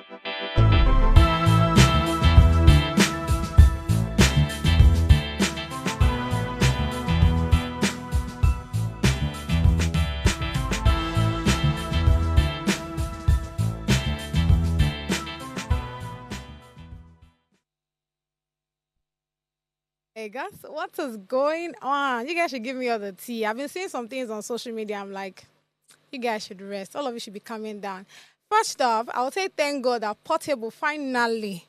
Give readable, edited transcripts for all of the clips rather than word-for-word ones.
Hey guys, what is going on? You guys should give me all the tea. I've been seeing some things on social media. I'm like, you guys should rest. All of you should be coming down. First off, I would say thank God that Portable finally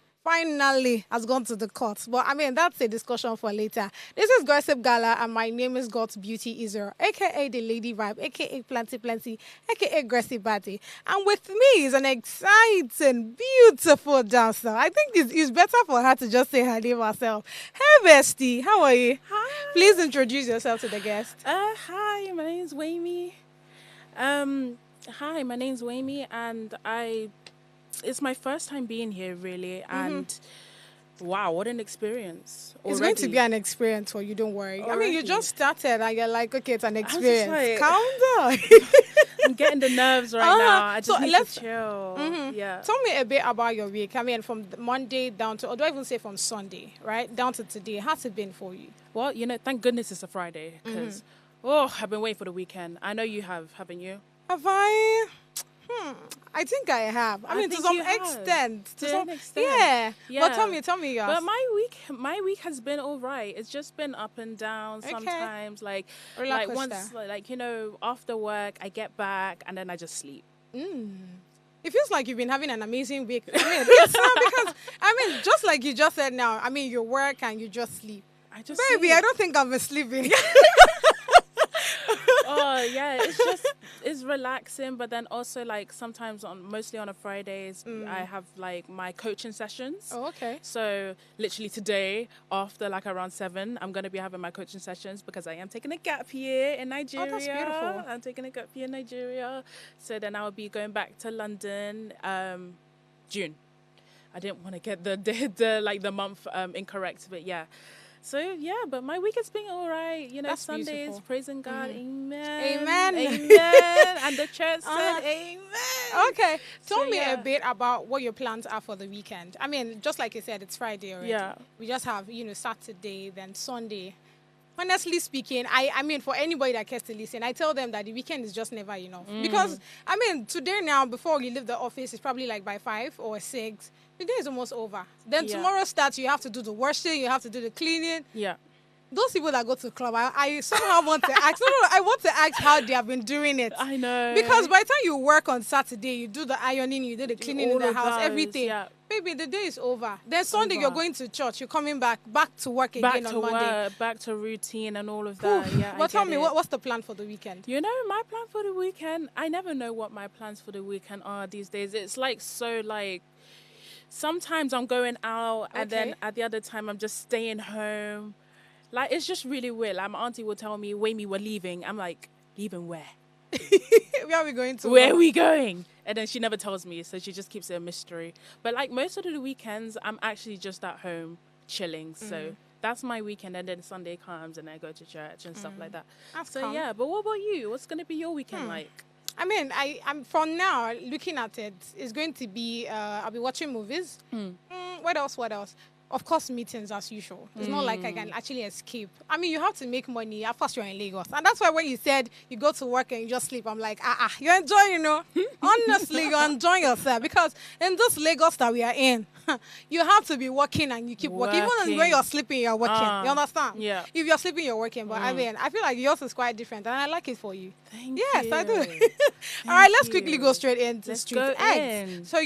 has gone to the courts. But I mean, that's a discussion for later. This is Gossip Gala, and my name is God's Beauty Israel, aka the Lady Vibe, aka Plenty, aka Grassy Batty. And with me is an exciting, beautiful dancer. I think it's better for her to just say her name herself. Hey, Bestie, how are you? Hi. Please introduce yourself to the guest. Hi, my name's Wamie. Hi, my name's Wamie, and it's my first time being here, really, and wow, what an experience! It's going to be an experience for you, don't worry. I mean, you Already. just started and you're like, okay, it's an just experience. like- Calm down. I'm getting the nerves right now. I just need let's to chill. Yeah. Tell me a bit about your week. I mean, from Monday down to, or do I even say from Sunday, right? Down to today. How's it been for you? Well, thank goodness it's a Friday because I've been waiting for the weekend. I know you have, haven't you? Have I? I think I have. I mean, to think some you have. extent. To an extent. Yeah. Yeah. But tell me yours. But my week has been all right. It's just been up and down sometimes. Like Roller once, coaster. after work, I get back and then I just sleep. It feels like you've been having an amazing week. I mean, it's not because, I mean, just like you just said now, I mean, you work and you just sleep. I just Baby, sleep. I don't think I've been sleeping. Oh yeah, it's relaxing, but then also like sometimes mostly on a Fridays I have like my coaching sessions. Oh, okay. So literally today after like around 7, I'm gonna be having my coaching sessions because I am taking a gap year in Nigeria. Oh, that's beautiful. I'm taking a gap year in Nigeria. So then I'll be going back to London June. I didn't want to get the month incorrect, but yeah. So yeah, but my week has been all right. That's Sundays, beautiful. praising God, amen, Amen. amen, and the church said amen. Okay. Tell me yeah. a bit about what your plans are for the weekend. I mean, just like you said, it's Friday already. Yeah. We just have, Saturday, then Sunday. Honestly speaking, I mean, for anybody that cares to listen, I tell them that the weekend is just never enough. Because, I mean, today now, before you leave the office, it's probably like by 5 or 6. The day is almost over. Then Yeah. tomorrow starts, you have to do the washing, you have to do the cleaning. Yeah. Those people that go to the club, I somehow want to ask. No, I want to ask how they have been doing it. I know. Because by the time you work on Saturday, you do the ironing, you do the cleaning in all the of house, those, everything. yeah. Baby, the day is over. Then Sunday, Over. you're going to church. You're coming back to work back again to on Monday. work, back to routine and all of that. Yeah. But tell I me, get it. what's the plan for the weekend? My plan for the weekend, I never know what my plans for the weekend are these days. It's like so like sometimes I'm going out and then Okay. at the other time I'm just staying home. Like it's just really weird. Like my auntie will tell me, Wamie, we're leaving. I'm like, leaving where? Where are we going to? Where are we going? And then she never tells me, so she just keeps it a mystery. But like most of the weekends, I'm actually just at home chilling. So that's my weekend, and then Sunday comes and I go to church and stuff like that. That's So calm. yeah, but what about you? What's gonna be your weekend like? I mean, I'm from now looking at it. It's going to be. I'll be watching movies. What else? Of course, meetings as usual. It's not like I can actually escape. I mean, you have to make money. At first, you're in Lagos, and that's why when you said you go to work and you just sleep, I'm like, you're enjoying, Honestly, you're enjoying yourself because in this Lagos that we are in, you have to be working and you keep working. Even when Working. you're sleeping, you're working. You understand? Yeah. If you're sleeping, you're working. But I mean, I feel like yours is quite different, and I like it for you. Thank Yes, you. I do. All right, let's quickly go straight into Let's street go eggs. in. So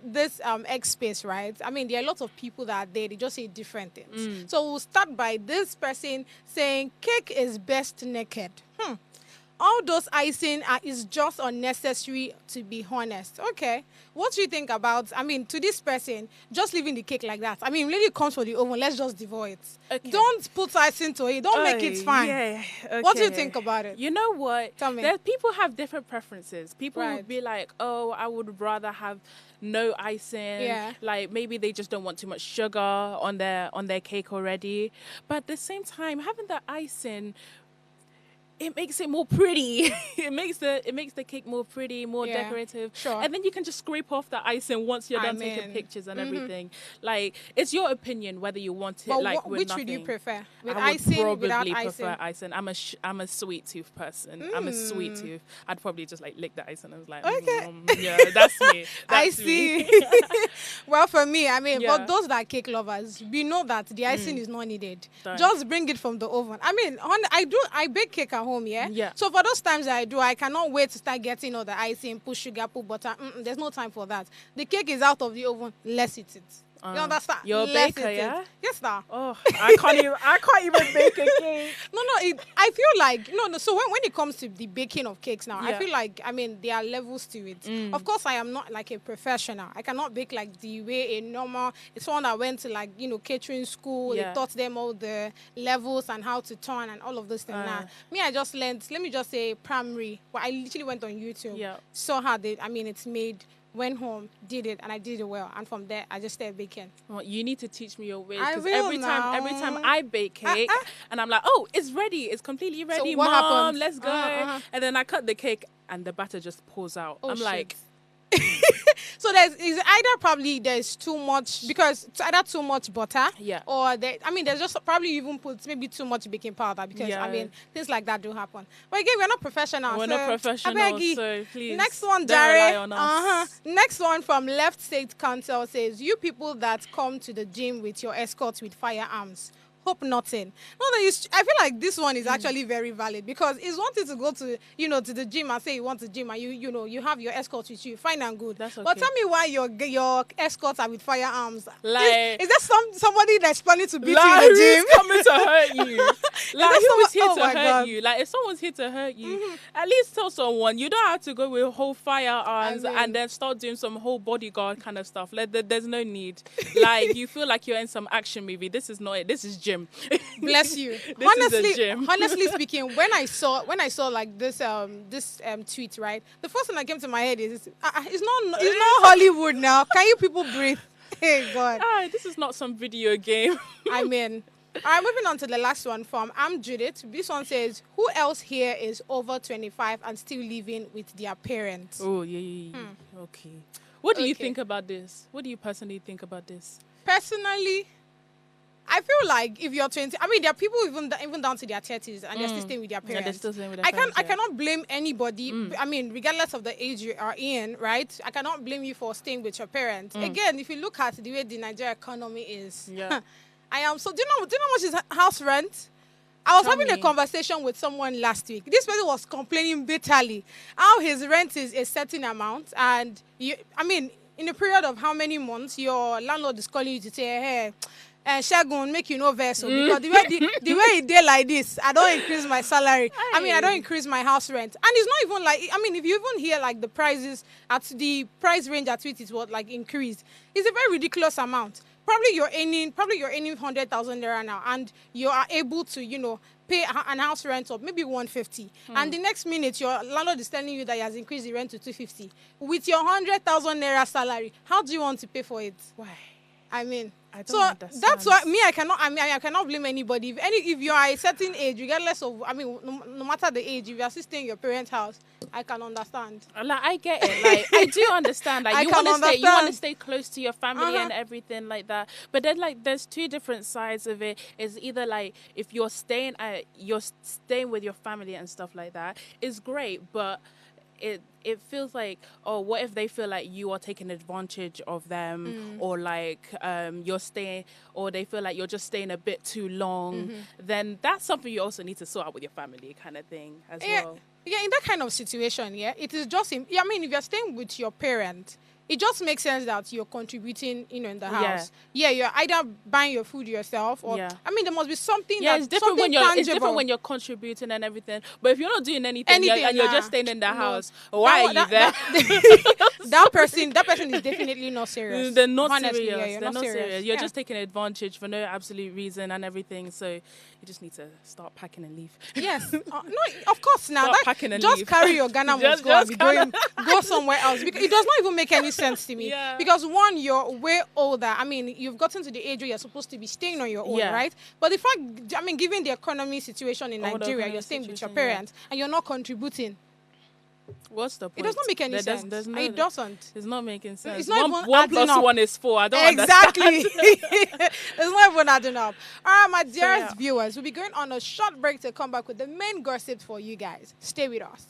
this X space, right? I mean, there are lots of people that are there. They just say different things. So we'll start by this person saying cake is best naked. All those icing is just unnecessary, to be honest. Okay. What do you think about, I mean, to this person, just leaving the cake like that? I mean, when it comes for the oven, let's just devour it. Okay. Don't put icing to it. Don't make it fine. Yeah. What do you okay. think about it? You know what? Tell me. People have different preferences. People Right. would be like, oh, I would rather have no icing. Yeah. Like maybe they just don't want too much sugar on their cake already. But at the same time, having the icing, it makes it more pretty. it makes the cake more pretty, more decorative. Sure. And then you can just scrape off the icing once you're done taking pictures and everything. Like, it's your opinion whether you want it, but like, with which nothing. would you prefer? With I icing, would without probably icing? prefer icing. I'm a sweet tooth person. I'm a sweet tooth. I'd probably just like lick the icing. I was like, Okay. Yeah, that's me. I That's me. see. Well, for me, I mean, for those that are cake lovers, we know that the icing is not needed. Don't. Just bring it from the oven. I mean, I bake cake at home, yeah? Yeah. So for those times that I do, I cannot wait to start getting all the icing, put sugar, put butter. There's no time for that. The cake is out of the oven. Let's eat it. You understand? You're a Let's baker, eat it. yeah? Yes, sir. Oh, I can't even bake a cake. No, I feel like, no. So when it comes to the baking of cakes now, I feel like, I mean, there are levels to it. Of course, I am not like a professional. I cannot bake like the way a normal, it's someone that went to like, catering school. They taught them all the levels and how to turn and all of those things. Me, I just learned, let me just say primary. Well, I literally went on YouTube, saw how it's made, went home, did it, and I did it well. And from there, I just started baking. Well, you need to teach me your ways, I because will every time I bake cake, and I'm like, oh, it's ready, it's completely ready, so what Mom, happens? let's go. And then I cut the cake, and the batter just pours out. Oh, I'm shit. like, So there's too much, because it's either too much butter, or there's just probably even put maybe too much baking powder, because things like that do happen. But again, we're not professionals. We're not professionals, so please. Next one, don't rely Jare. on us. Next one from Left State Council says, you people that come to the gym with your escorts with firearms, hope nothing. No, I feel like this one is actually very valid, because it's one thing to go to the gym and say you want to gym, and you have your escorts with you, fine and good. That's okay. But tell me why your escorts are with firearms. Like, is there somebody that's planning to beat you like, in the gym? who's coming to hurt you? Like, who is here to hurt God. you? Like, if someone's here to hurt you, at least tell someone. You don't have to go with whole firearms and then start doing some whole bodyguard kind of stuff. Like, there's no need. Like, you feel like you're in some action movie. This is not it. This is gym. Bless you. Honestly speaking, when I saw like this tweet, right, the first thing that came to my head is it's not Hollywood now. Can you people breathe? Hey God. This is not some video game. I mean, all right, moving on to the last one from Judith. This one says, who else here is over 25 and still living with their parents? Oh, yeah. Okay. What do you think about this? What do you personally think about this? Personally, I feel like if you're 20, there are people even down to their 30s and they're still staying with their parents. Yeah, they're still staying with their parents. I cannot blame anybody. Regardless of the age you are in, right? I cannot blame you for staying with your parents. Again, if you look at the way the Nigerian economy is, I am so. Do you know how much is house rent? I was having a conversation with someone last week. This person was complaining bitterly how his rent is a certain amount, and in a period of how many months, your landlord is calling you to say, hey, Shagun, make you no vessel, because the way it did like this, I don't increase my salary. I don't increase my house rent. And it's not even like, if you even hear like the prices at the price range at which it was like increased, it's a very ridiculous amount. Probably you're earning 100,000 naira now, and you are able to, pay an house rent of maybe 150. And the next minute, your landlord is telling you that he has increased the rent to 250. With your 100,000 naira salary, how do you want to pay for it? Why? I don't understand. That's why I cannot blame anybody. If you are a certain age, regardless of, no matter the age, if you are still staying in your parents' house, I can understand. Like, I get it. Like, I do understand. Like, you want to stay close to your family and everything like that. But then, like, there's two different sides of it. It's either like, if you're staying with your family and stuff like that, it's great, but it feels like, oh, what if they feel like you are taking advantage of them, or like you're staying, or they feel like you're just staying a bit too long, then that's something you also need to sort out with your family, kind of thing as well. Yeah, in that kind of situation, it is just, if you're staying with your parent, it just makes sense that you're contributing, in the house. Yeah, you're either buying your food yourself, or there must be something. Yeah, it's different when you're contributing and everything. But if you're not doing anything and you're just staying in the house, why are you there? That person is definitely not serious. They're not Honestly, serious. Yeah, They're not serious. You're just taking advantage for no absolute reason and everything. So you just need to start packing and leave. Yes, no, of course. Now packing and just leave. carry your Ghana must go and go somewhere else, because it does not even make any sense. sense to me. Yeah. Because one, you're way older. I mean, you've gotten to the age where you're supposed to be staying on your own, Yeah. right? But the fact, I mean, given the economy situation in Oh, the Nigeria, economic you're staying with your situation, parents and you're not contributing. What's the point? It does not make any sense. There's And it doesn't. It's not making sense. It's not even one adding plus up. 1 is 4. I don't Exactly. understand. It's not even adding up. All right, my dearest yeah. viewers, we'll be going on a short break to come back with the main gossip for you guys. Stay with us.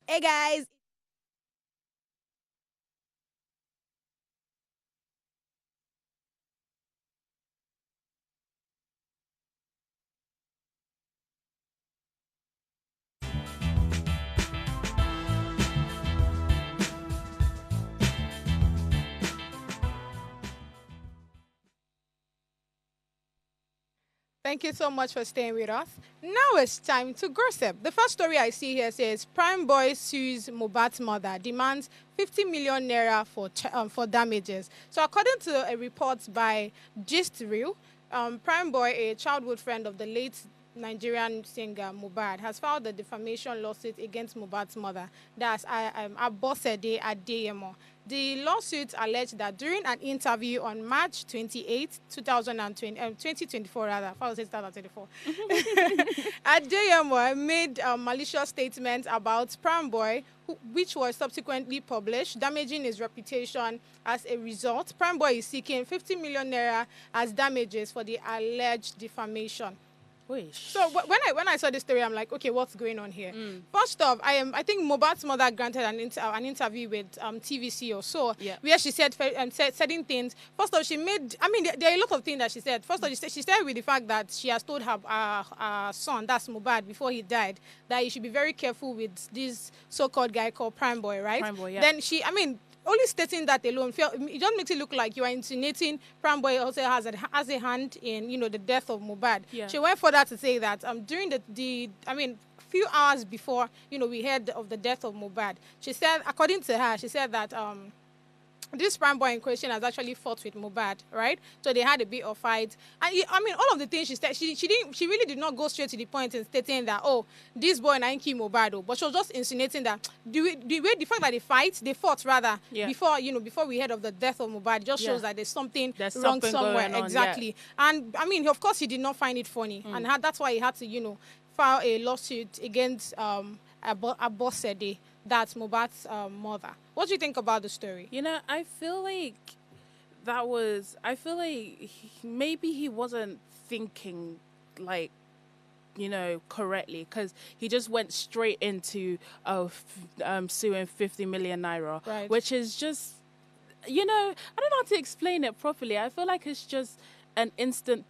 Hey guys. Thank you so much for staying with us. Now it's time to gossip. The first story I see here says Prime Boy sues Mohbad's mother, demands 50 million naira for damages. So according to a report by Gist Real, Prime Boy, a childhood friend of the late Nigerian singer Mohbad, has filed a defamation lawsuit against Mohbad's mother. That's Abosede Adeyemo. The lawsuit alleged that during an interview on March 28, 2024, rather, I was saying 2024, Adeyemo made malicious statements about Prime Boy, which was subsequently published, damaging his reputation. As a result, Prime Boy is seeking 50 million naira as damages for the alleged defamation. So when I saw this story, I'm like, okay, what's going on here? First off, I think Mohbad's mother granted an interview with TVC or so, where she said certain things. First off, she made, I mean, there are a lot of things that she said. First off, she started with the fact that she has told her son, that's Mohbad, before he died, that he should be very careful with this so-called guy called Prime Boy, right? Prime Boy, yeah. Then only stating that alone, it just makes it look like you are insinuating Prime Boy also has a hand in, the death of Mohbad. Yeah. She went further to say that during few hours before, we heard of the death of Mohbad, she said, according to her, she said that this Prime Boy in question has actually fought with Mohbad, right? So they had a bit of fight. And all of the things she said, she really did not go straight to the point in stating that, oh, this boy and kill Mohbad. But she was just insinuating that the fact that they fought rather, before we heard of the death of Mohbad, just shows that there's something wrong somewhere. Exactly. Yeah. And of course he did not find it funny. And that's why he had to, file a lawsuit against Abosede, that's Mohbad's mother. What do you think about the story? I feel like maybe he wasn't thinking correctly, because he just went straight into suing 50 million naira, right. Which is just, I don't know how to explain it properly. I feel like it's just an instant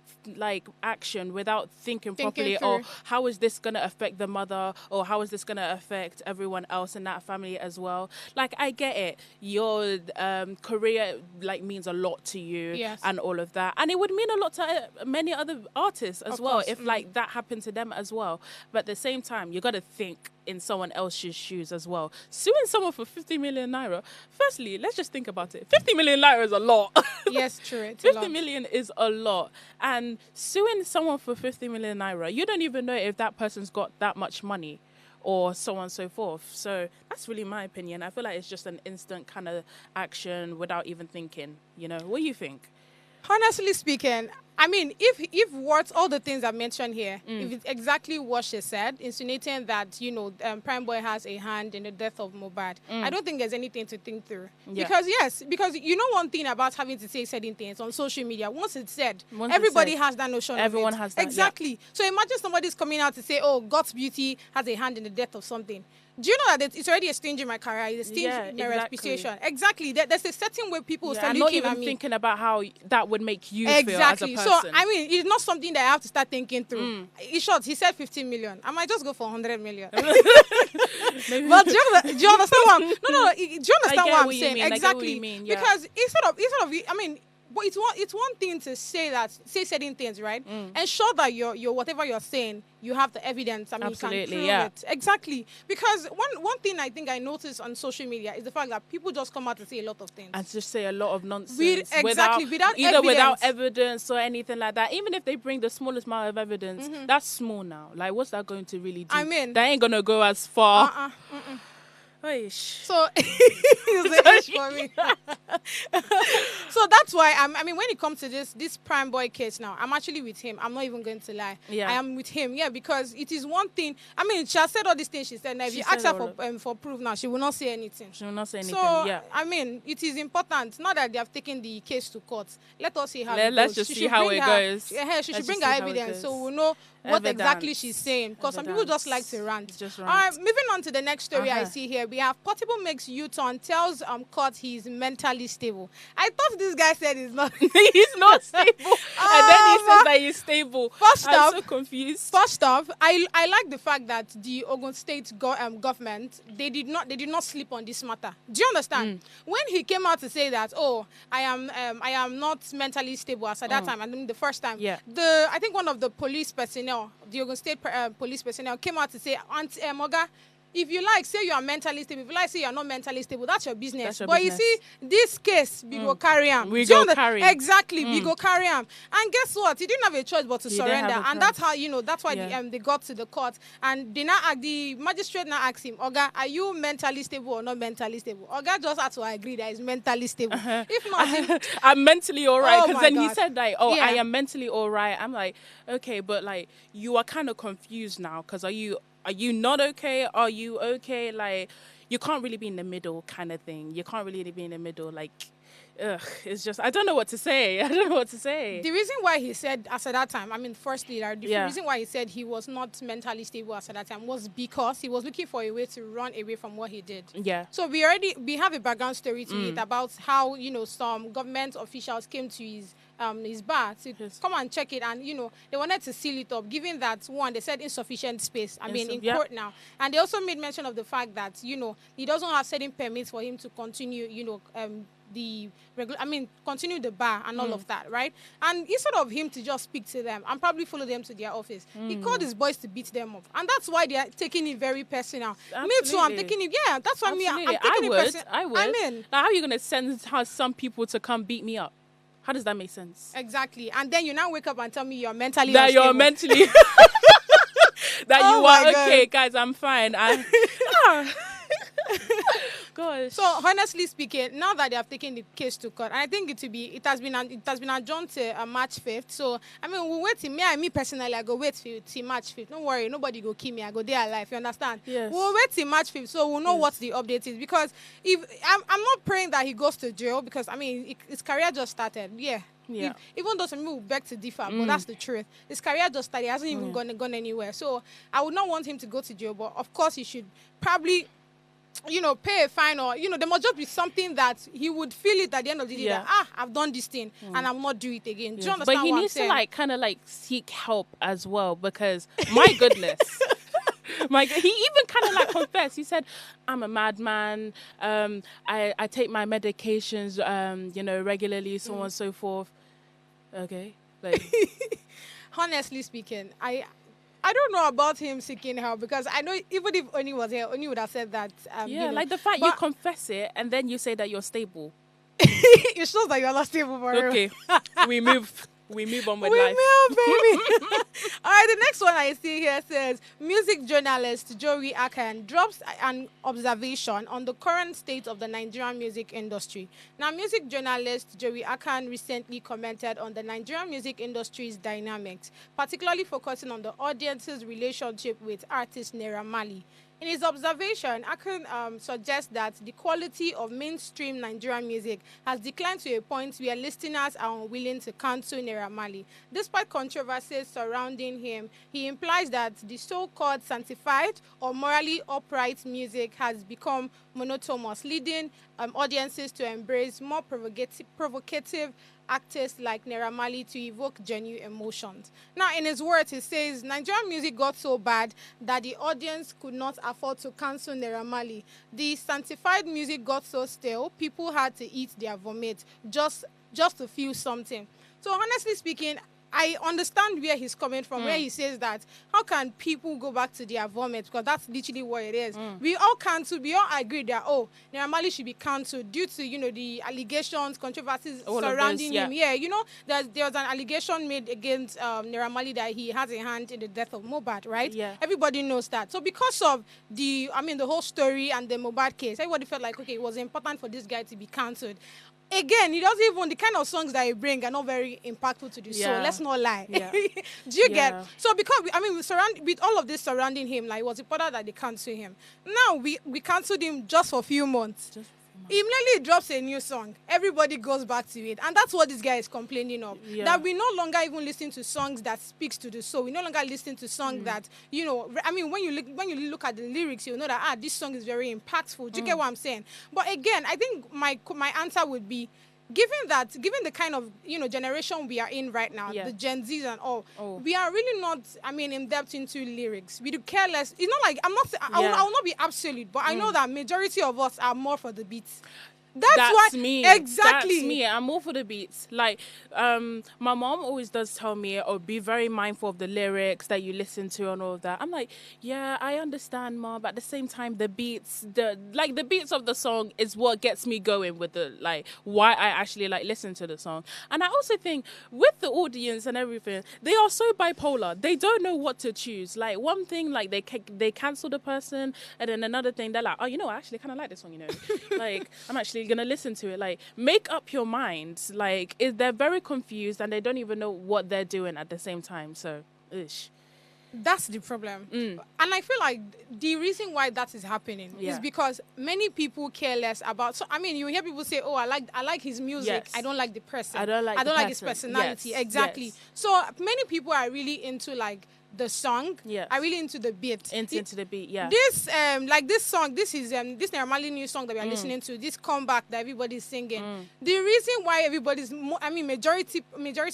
action without thinking properly, or how is this going to affect the mother, or how is this going to affect everyone else in that family as well. I get it, your career means a lot to you, yes, and all of that, and it would mean a lot to many other artists as well, if that happened to them as well. But at the same time, you got to think in someone else's shoes as well. Suing someone for 50 million naira, firstly, let's just think about it. 50 million naira is a lot. Yes, true. It's 50 million is a lot. And suing someone for 50 million naira, you don't even know if that person's got that much money, or so on and so forth. So that's really my opinion. I feel like it's just an instant kind of action without even thinking. What do you think? Honestly speaking, if what all the things I mentioned here, if it's exactly what she said, insinuating that Prime Boy has a hand in the death of Mohbad, I don't think there's anything to think through. Yeah. Because one thing about having to say certain things on social media, once it's said, everybody has that notion. Everyone of it. has that. Exactly. Yeah. So imagine somebody's coming out to say, "Oh, God's beauty has a hand in the death of something." Do you know that it's already a stain in my career? It's a stain in my reputation. Exactly. There's a certain way people start looking at me. Not even thinking about how that would make you feel as a person. So, it's not something that I have to start thinking through. In short, he said 15 million. I might just go for 100 million. But do you understand what I'm... No. Do you understand what I'm saying? Exactly. I get what you mean, yeah. Because instead of but it's one thing to say certain things, right? Ensure that your whatever you're saying, you have the evidence. I mean, Absolutely, you can prove yeah. it. Exactly. Because one thing I think I noticed on social media is the fact that people just come out to say a lot of things. And just say a lot of nonsense Without without evidence. evidence or anything like that. Even if they bring the smallest amount of evidence, that's small now. Like, what's that going to really do? I mean, that ain't gonna go as far. So it's a for me. So that's why I mean, when it comes to this prime boy case now, I'm actually with him. I'm not even going to lie. Yeah. I am with him. Yeah, because it is one thing. I mean, she has said all these things. She said, now if you ask her for proof now, she will not say anything. She will not say anything. So yeah. I mean, it is important. Not that they have taken the case to court. Let us see how it goes. Let's just see how it goes. Yeah, she should bring her evidence so we'll know what exactly she's saying. Because some people just like to rant. Just All right, moving on to the next story I see here. We have Portable makes U-turn, tells court he's mentally stable. I thought this guy said he's not. He's not stable. And then he says that he's stable. I'm so confused. First off, I like the fact that the Ogun State government, they did not sleep on this matter. Do you understand? When he came out to say that, I am not mentally stable as at that time, and then the first time, I think one of the police personnel, the Ogun State police personnel, came out to say, Moga, if you like, say you are mentally stable. If you like, say you are not mentally stable. That's your business. But you see, this case, we go carry him. We go carry him. Exactly, we go carry him. And guess what? He didn't have a choice but to surrender. And that's how, that's why they got to the court. And the magistrate now asked him, Oga, are you mentally stable or not mentally stable? Oga just had to agree that he's mentally stable. If not, I'm mentally all right. Because then he said, like, I am mentally all right. I'm like, okay, but like, you are kind of confused now. Because are you not okay? Are you okay? Like, you can't really be in the middle kind of thing. You can't really be in the middle. Like, it's just, I don't know what to say. The reason why he said as at that time, I mean, firstly, the reason why he said he was not mentally stable as at that time was because he was looking for a way to run away from what he did. Yeah. So we have a background story to it about how, some government officials came to his bar to come and check it, and they wanted to seal it up, given that one, they said insufficient space. I mean, in court now, and they also made mention of the fact that he doesn't have certain permits for him to continue continue the bar and all of that, right? And instead of him to just speak to them and probably follow them to their office, he called his boys to beat them up, and that's why they are taking it very personal. Absolutely. Me too, I'm taking it. Yeah, that's why I'm taking it personal. I would. I mean, like, how are you gonna send some people to come beat me up? How does that make sense? Exactly. And then you now wake up and tell me you're mentally that unstable. You're mentally that you are okay, guys. I'm fine. Gosh. So honestly speaking, now that they have taken the case to court, and I think it has been adjourned to March 5th. So I mean, we'll wait till me personally, I go wait till March 5th. Don't worry, nobody go kill me. I go there alive. You understand? Yes. We'll wait till March 5th, so we'll know what the update is. Because if I'm not praying that he goes to jail, because I mean his career just started. Yeah. Even though some people will beg to differ, but that's the truth. His career just started. He hasn't even gone anywhere. So I would not want him to go to jail, but of course he should probably pay a fine, or there must just be something that he would feel it at the end of the day that I've done this thing and I will not do it again. Do you understand? But he needs to kind of seek help as well, because my goodness. He even kind of confessed. He said, I'm a madman. I take my medications, regularly, so on and so forth. Okay. Honestly speaking, I don't know about him seeking help, because I know even if Oni was here, Oni would have said that. The fact you confess it and then you say that you're stable. It shows that you're not stable for real. Okay, we move on with life. We move, baby. All right, the next one I see here says, music journalist Joey Akan drops an observation on the current state of the Nigerian music industry. Now, music journalist Joey Akan recently commented on the Nigerian music industry's dynamics, particularly focusing on the audience's relationship with artist Naira Marley. In his observation, Akan suggests that the quality of mainstream Nigerian music has declined to a point where listeners are unwilling to cancel Naira Marley. Despite controversies surrounding him, he implies that the so-called sanctified or morally upright music has become monotonous, leading audiences to embrace more provocative artists like Naira Marley to evoke genuine emotions. Now, in his words, he says, Nigerian music got so bad that the audience could not afford to cancel Naira Marley. The sanctified music got so stale, people had to eat their vomit, just just to feel something. So honestly speaking, I understand where he's coming from, where he says that how can people go back to their vomit, because that's literally what it is. We all agree that, oh, Naira Marley should be cancelled due to, the allegations, controversies surrounding him. Yeah, there was an allegation made against Naira Marley that he has a hand in the death of Mohbad, right? Yeah. Everybody knows that. So because of the whole story and the Mohbad case, everybody felt like, okay, it was important for this guy to be cancelled. Again, he doesn't even, the kind of songs that he bring are not very impactful to the soul. Let's not lie. Yeah. Do you get? So because, with all of this surrounding him, like, it was important that they cancel him. Now, we canceled him just for a few months. Immediately he drops a new song. Everybody goes back to it. And that's what this guy is complaining of. Yeah. That we no longer even listen to songs that speaks to the soul. We no longer listen to songs that, when you look at the lyrics, you'll know that, this song is very impactful. Do you get what I'm saying? But again, I think my answer would be, given the kind of, generation we are in right now, the Gen Zs and all, we are really not, in depth into lyrics. We do care less. It's not like, I will not be absolute, but I know that majority of us are more for the beats. That's me. Exactly. That's me. I'm all for the beats. Like, my mom always does tell me, be very mindful of the lyrics that you listen to and all of that. I'm like, yeah, I understand, Mom, but at the same time, the beats of the song is what gets me going with why I actually listen to the song. And I also think with the audience and everything, they are so bipolar. They don't know what to choose. Like, one thing, they cancel the person, and then another thing, they're like, oh, I actually kind of like this song, like, I'm actually gonna listen to it. Like, make up your mind. Like, they're very confused and they don't even know what they're doing at the same time. So, that's the problem. And I feel like the reason why that is happening is because many people care less about. So you hear people say, "Oh, I like his music. Yes. I don't like the person. I don't like his personality." Yes. Exactly. Yes. So many people are really into the song. Yes. Are really into the beat. Into the beat. Yeah. This this song. This is this Naira Marley new song that we are listening to. This comeback that everybody's singing. The reason why everybody's majority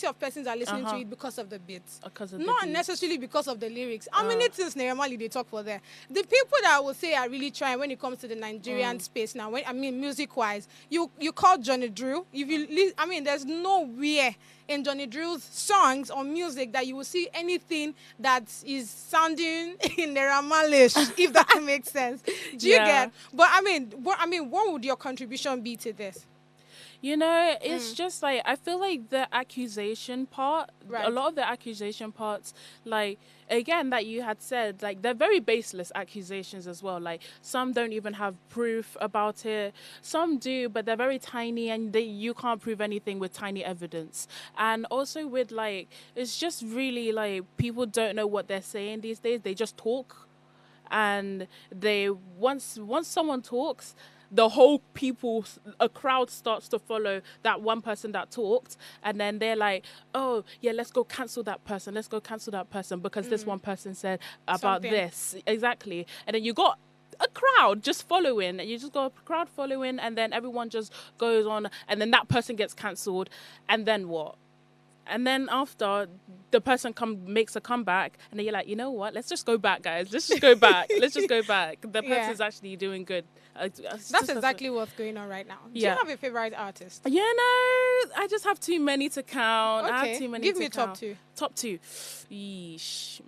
of persons are listening to it because of the beats. Not necessarily because of the lyrics. How many things Naira Marley they talk for there? The people that I would say are really trying when it comes to the Nigerian space now. Music wise, you call Johnny Drew. If you there's nowhere in Johnny Drew's songs or music that you will see anything that is sounding in Naira Marley-ish, if that makes sense. Do you get? But what would your contribution be to this? It's just like, I feel like the accusation part, a lot of the accusation parts, again, that you had said, they're very baseless accusations as well. Like, some don't even have proof about it. Some do, but they're very tiny and you can't prove anything with tiny evidence. And also with, it's just really, people don't know what they're saying these days. They just talk. And once someone talks, the whole a crowd starts to follow that one person that talked, and then they're like, oh yeah, let's go cancel that person because this one person said about this. Exactly. And then you got a crowd just following, and then everyone just goes on, and then that person gets cancelled, and then what? And then after, the person makes a comeback, and then you're like, you know what? Let's just go back, guys. Let's just go back. The person's actually doing good. That's exactly what's going on right now. Do you have a favorite artist? Yeah, no, I just have too many to count. Okay. I have too many Give to me count. top two. Yeesh.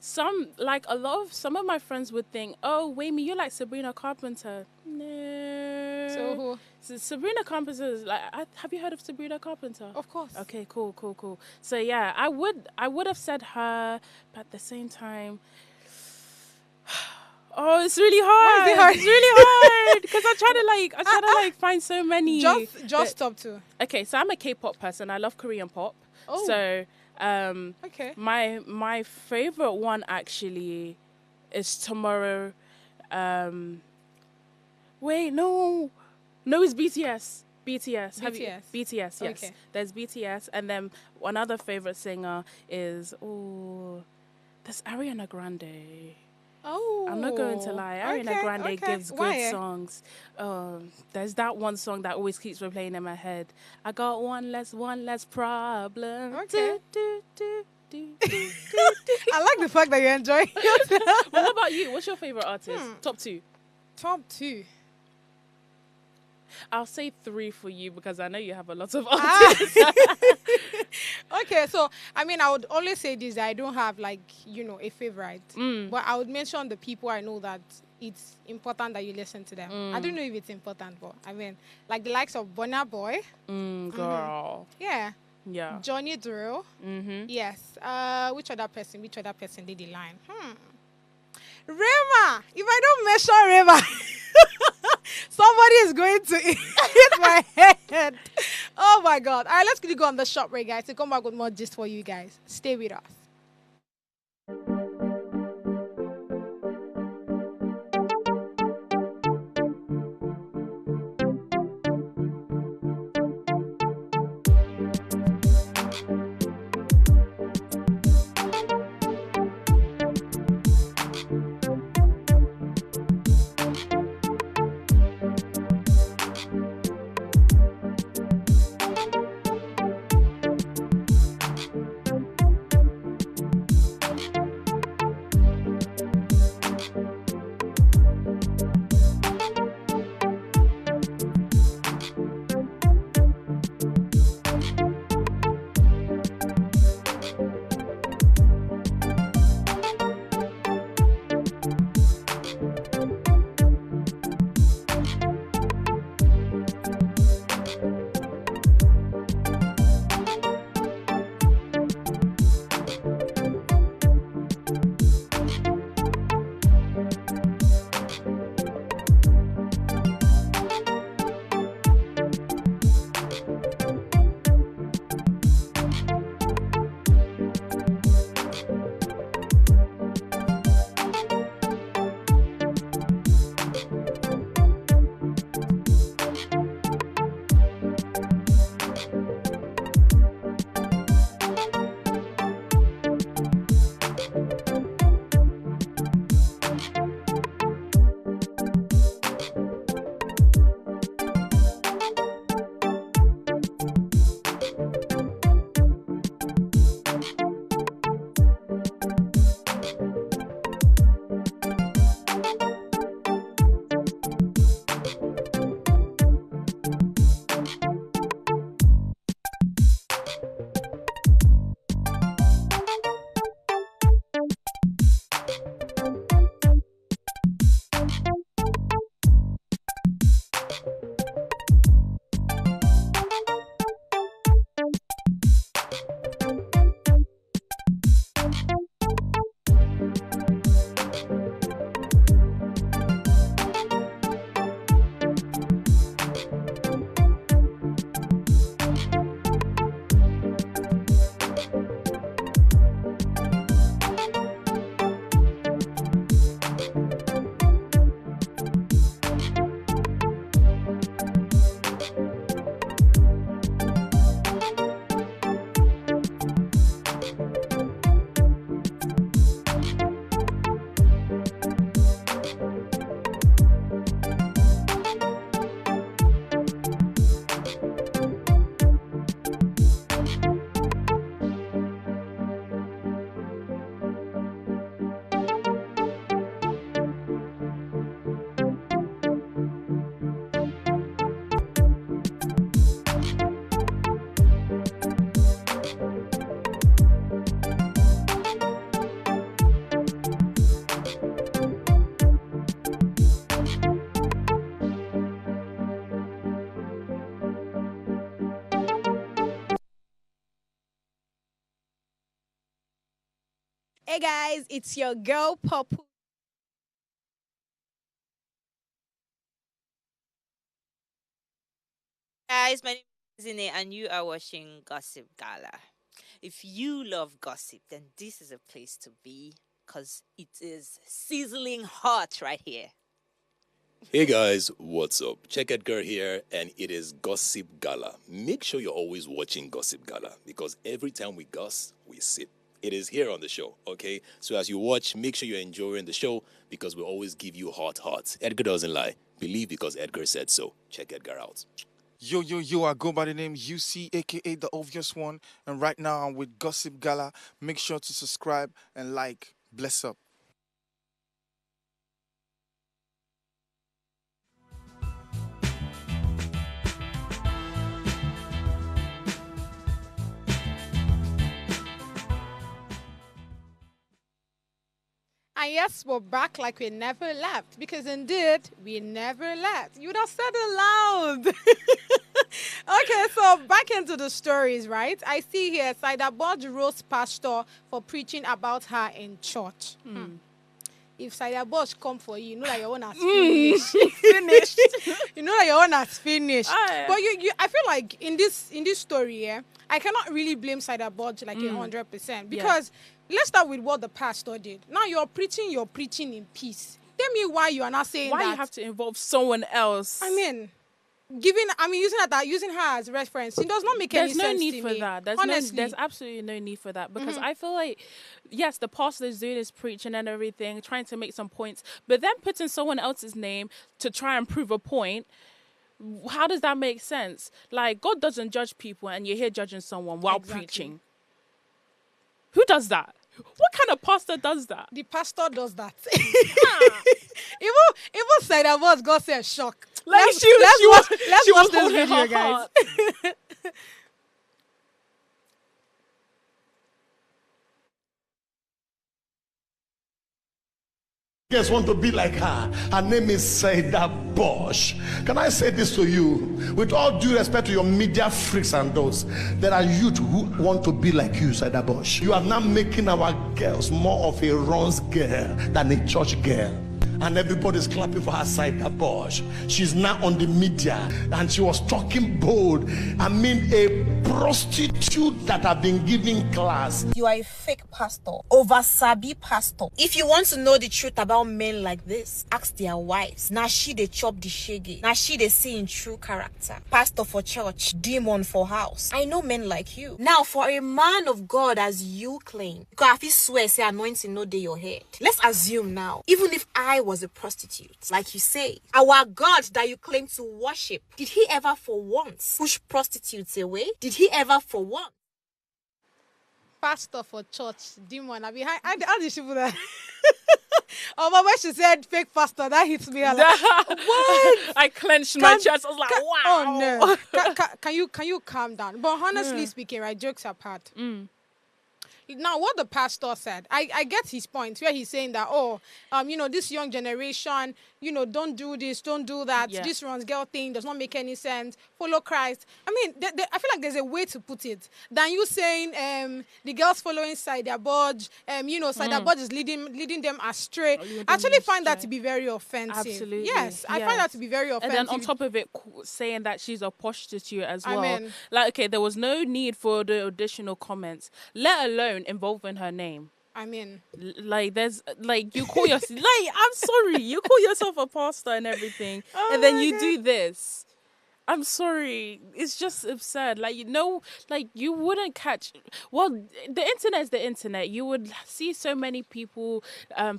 Some of my friends would think, oh, Wayme, you like Sabrina Carpenter. No. So who? Sabrina Carpenter is have you heard of Sabrina Carpenter? Of course. Okay, cool. So yeah, I would have said her, but at the same time, oh, it's really hard. Why is it hard? It's really hard because I try to find so many. Just top two. Okay, so I'm a K-pop person. I love Korean pop. Oh. So okay. My favorite one actually is Tomorrow. Wait, no, it's BTS. BTS. BTS, yes. Okay. There's BTS, and then another favorite singer is there's Ariana Grande. Oh, I'm not going to lie. Ariana Grande gives good songs. There's that one song that always keeps replaying in my head. I got one less problem. Okay. Do. I like the fact that you're enjoying yourself. Well, what about you? What's your favorite artist? Top two. Top two. I'll say three for you because I know you have a lot of Ah. artists. Okay, so I mean, I would always say this. I don't have like a favorite, Mm, but I would mention the people I know that it's important that you listen to them. I don't know if it's important, but I mean, like the likes of Burna Boy, girl. yeah, Yeah. Johnny Drill, Mm-hmm. yes. Which other person? Which other person did the line? Rema. If I don't mention Rema, somebody is going to hit my head. Oh my god! All right, let's quickly go on the shop break, guys. To come back with more gist for you guys. Stay with us. Hey guys, it's your girl Pop. Guys, my name is Zine and you are watching Gossip Gala. If you love gossip, then this is a place to be because it is sizzling hot right here. Hey guys, what's up? Check Edgar here, and it is Gossip Gala. Make sure you're always watching Gossip Gala because every time we goss, we sip. It is here on the show, okay? So as you watch, make sure you're enjoying the show because we always give you hot. Edgar doesn't lie. Believe because Edgar said so. Check Edgar out. Yo, I go by the name UC, aka The Obvious One, and right now I'm with Gossip Gala. Make sure to subscribe and like. Bless up. And yes, we're back like we never left. Because indeed, we never left. You would have said it loud. Okay, so back into the stories, right? I see here, Saida Bodge roast pastor for preaching about her in church. If Saida Bosch come for you, you know that your own has finished. Finished. You know that your own has finished. But I feel like in this story, yeah, I cannot really blame Saida Bosch like 100% because let's start with what the pastor did. Now you're preaching in peace. Tell me why you are not saying why that. You have to involve someone else? I mean, using her as reference, it does not make any sense to me. There's no need for that. There's absolutely no need for that because I feel like, yes, the pastor is doing his preaching and everything, trying to make some points, but then putting someone else's name to try and prove a point, how does that make sense? Like, God doesn't judge people and you're here judging someone while preaching. Who does that? What kind of pastor does that? The pastor does that. Even Saida Bosch got a shock. Let's watch this video, guys. Guys want to be like her. Her name is Saida Bosch. Can I say this to you? With all due respect to your media freaks and those, there are youth who want to be like you, Saida Bosch. You are now making our girls more of a runs girl than a church girl. And everybody's clapping for her, Saida Bosch. She's now on the media and she was talking bold. I mean, a prostitute that have been giving class. You are a fake pastor, over-sabi pastor. If you want to know the truth about men like this, ask their wives. Now she they chop the shaggy. Now she they see in true character. Pastor for church, demon for house. I know men like you. Now for a man of God as you claim, because if you swear say anointing no day your head. Let's assume now, even if I was a prostitute, like you say, our God that you claim to worship, did he ever for once push prostitutes away? Did he ever for once? Pastor for church, demon. I mean, how did she put that? Oh, but when she said fake pastor, that hits me. Like, what? I clenched my chest. I was like, wow. Oh no. Can you calm down? But honestly speaking, right, jokes apart. Now, what the pastor said, I get his point where he's saying that, this young generation, don't do this, don't do that. Yeah. This runs girl thing does not make any sense. Follow Christ. I mean, I feel like there's a way to put it than you saying the girls following Saida Bodge, Saida Bodge is leading them astray. I actually find that to be very offensive. Absolutely. Yes, I find that to be very offensive. And then on top of it, saying that she's a prostitute as well. I mean, like, okay, there was no need for the additional comments, let alone involving her name. I mean, there's you call yourself I'm sorry, you call yourself a pastor and everything, and then you do this. I'm sorry, it's just absurd. You wouldn't catch. Well, the internet is the internet. You would see so many people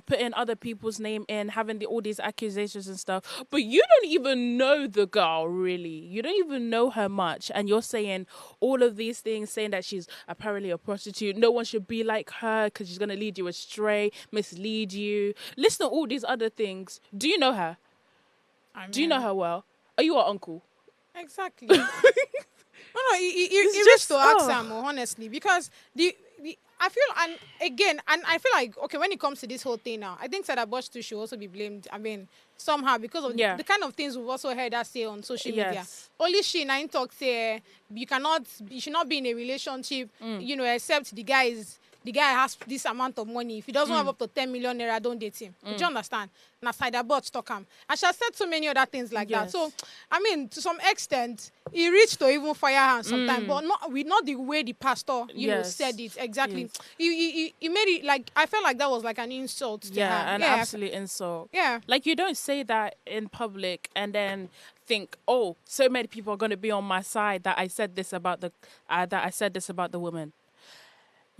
putting other people's name in, having all these accusations and stuff. But you don't even know the girl, really. You don't even know her much, and you're saying all of these things, saying that she's apparently a prostitute. No one should be like her because she's gonna lead you astray, mislead you. Listen to all these other things. Do you know her? Do you know her well? Are you her uncle? Exactly. No, it just to ask Sam, honestly, because I feel like, okay, when it comes to this whole thing now, I think Saida Bosch too should also be blamed. I mean, somehow, because of the kind of things we've also heard her say on social media. Only she nine talk say you should not be in a relationship, except the guy has this amount of money. If he doesn't have up to 10 million naira, don't date him. Do you understand? Now, Saida Bosch talk him. And she has said so many other things like that. So, I mean, to some extent, he reached to even fire her sometimes, but not the way the pastor, said it. Exactly. Yes. He made it like, I felt like that was like an insult to her. An absolute insult. Yeah. Like, you don't say that in public and then think, oh, so many people are going to be on my side that I said this about the woman.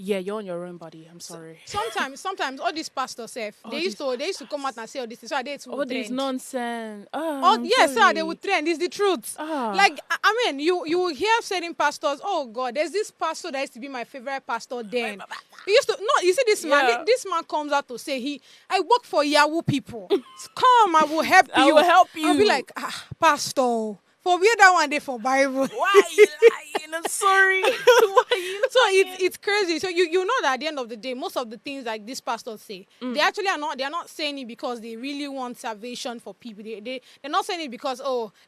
Yeah, you're on your own, buddy. I'm sorry. Sometimes all these pastors say they used to come out and say all this. So they all this nonsense. So they would trend. It's the truth. Like, I mean, you will hear certain pastors. Oh God, there's this pastor that used to be my favorite pastor. Then he used to you see this man. This man comes out to say I work for Yahoo people. Come, I will help you. I will help you. I'll be like, pastor. For where that one day for Bible. Why you lying? I'm sorry. Why are you So it's crazy. So you know that at the end of the day, most of the things like these pastors say, they actually are not. They are not saying it because they really want salvation for people. They're not saying it because